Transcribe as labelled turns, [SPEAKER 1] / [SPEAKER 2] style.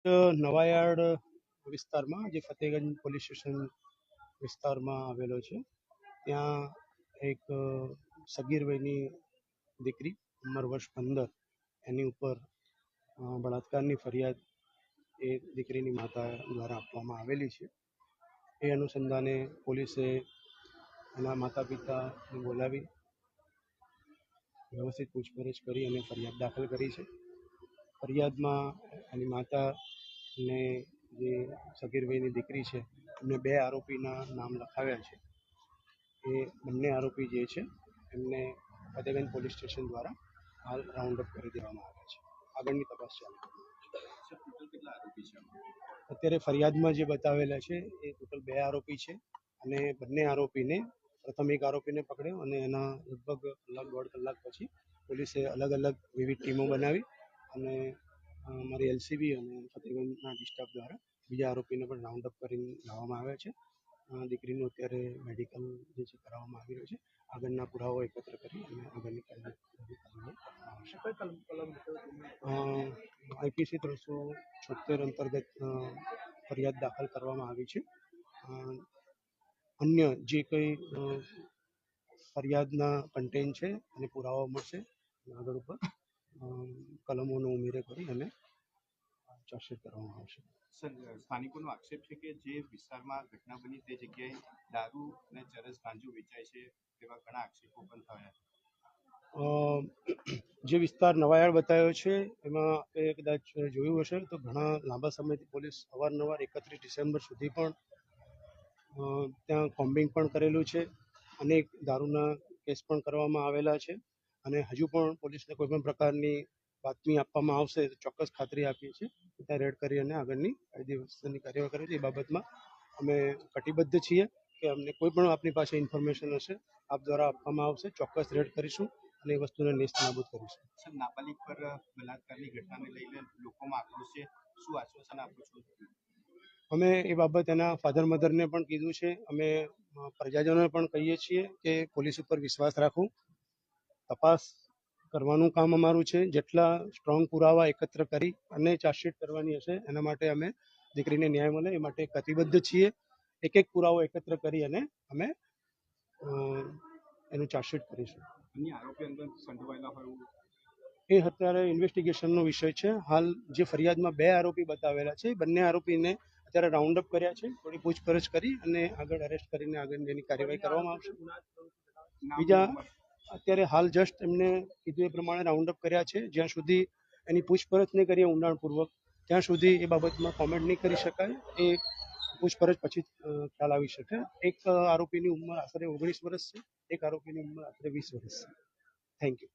[SPEAKER 1] નવાયાર્ડ વિસ્તારમાં જે Fatehganj police station વિસ્તારમાં આવેલો છે ત્યાં એક સગીર વયની દીકરી ઉંમર વર્ષ 15 એની ઉપર બળાત્કારની ફરિયાદ એ દીકરીની માતા દ્વારા આપવામાં આવેલી છે. એ અનુસંધાને પોલીસે એના માતા પિતાને બોલાવી વ્યવસ્થિત પૂછપરછ કરી અને ફરિયાદ દાખલ કરી છે. ફરિયાદમાં એની માતા ને જે સગીર વયની દીકરી છે એમને 2 આરોપીના નામ લખાવ્યા છે. એ બંને આરોપી જે છે એમને ફતેગંજ પોલીસ સ્ટેશન દ્વારા હાલ રાઉન્ડ અપ કરી દેવામાં આવ્યા છે. આગળની તપાસ ચાલુ છે. અત્યારે ફરિયાદમાં જે બતાવેલા છે એ ટોટલ 2 આરોપી છે અને બંને આરોપીને પ્રથમ એક આરોપીને પકડ્યો અને એના લગભગ કલાક 1.5 કલાક પછી પોલીસે અલગ અલગ વિવિધ ટીમો બનાવી અને અમારી એલસીબી અને ફતેગંજના ડિસ્ટાફ દ્વારા બીજા આરોપીને પણ રાઉન્ડ અપ કરીને લાવવામાં આવ્યા છે. દીકરીનું અત્યારે મેડિકલ જે છે કરાવવામાં આવી રહ્યું છે. આગળના પુરાવાઓ એકત્ર કરી અને આગળની આઈપીસી 376 અંતર્ગત ફરિયાદ દાખલ કરવામાં આવી છે. અન્ય જે કંઈ ફરિયાદના કન્ટેન્ટ છે અને પુરાવા મળશે આગળ ઉપર કલમોનો ઉમેરો કરી અને ચાર્જશીટ કરવામાં આવશે.
[SPEAKER 2] સર, સ્થાનિકોનો આક્ષેપ છે કે જે વિસ્તારમાં ઘટના બની તે જગ્યાએ દારૂ અને ચરસ ગાંજો વેચાય છે તેવા ઘણા આક્ષેપો પણ થયા.
[SPEAKER 1] જે વિસ્તાર નવાયાર્ડ બતાવ્યો છે એમાં આપણે કદાચ જોયું હશે તો ઘણા લાંબા સમયથી પોલીસ અવારનવાર 31 ડિસેમ્બર સુધી પણ ત્યાં કોમ્બિંગ પણ કરેલું છે. અનેક દારૂના કેસ પણ કરવામાં આવેલા છે અને હજુ પણ પોલીસને કોઈ પણ પ્રકારની બાતમી આપવામાં આવશે તો ચોક્કસ ખાતરી આપીએ છીએ ત્યાં રેડ કરી અને આગળની કાયદેસરની કાર્યવાહી કરે છે. એ બાબતમાં અમે કટિબદ્ધ છીએ કે અમને કોઈ પણ આપની પાસે ઇન્ફોર્મેશન હશે આપ દ્વારા આપવામાં આવશે, ચોક્કસ રેડ કરીશું અને એ વસ્તુને નેસ્ત નાબૂદ કરીશું.
[SPEAKER 2] સર, નાબાલિગ પર બલાત્કારની ઘટનાને લઈને લોકોમાં આક્રોશ છે, શું આશ્વાસન આપો છો?
[SPEAKER 1] અમે એ બાબત એના ફાધર મધરને પણ કીધું છે. અમે પ્રજાજનોને પણ કહીએ છીએ કે પોલીસ ઉપર વિશ્વાસ રાખવું, તપાસ કરવાનું કામ અમારું છે. જેટલા સ્ટ્રોંગ પુરાવા એકત્ર કરી અને ચાર્જશીટ કરવાની હશે એના માટે અમે દીકરીને ન્યાય મળે એ માટે કટિબદ્ધ છીએ. એક એક પુરાવો એકત્ર કરી અને અમે એનું ચાર્જશીટ કરીશું.
[SPEAKER 2] અન્ય આરોપી અંદર સંડોવાયેલા હોય
[SPEAKER 1] એ અત્યારે ઇન્વેસ્ટિગેશનનો વિષય છે. હાલ જે ફરિયાદમાં 2 આરોપી બતાવેલા છે બંને આરોપીને અત્યારે રાઉન્ડ અપ કર્યા છે. થોડી પૂછપરછ કરી અને આગળ અરેસ્ટ કરીને આગળ એની કાર્યવાહી કરવામાં આવશે. બીજા અત્યારે હાલ જસ્ટ એમને કીધું એ પ્રમાણે રાઉન્ડ અપ કર્યા છે. જ્યાં સુધી એની પૂછપરછ નહીં કરીએ ઊંડાણપૂર્વક ત્યાં સુધી એ બાબતમાં કોમેન્ટ નહીં કરી શકાય. એ પૂછપરછ પછી ખ્યાલ આવી શકે. એક આરોપીની ઉંમર આશરે 19 વર્ષ છે, એક આરોપીની ઉંમર આશરે 20 વર્ષ છે. Thank you.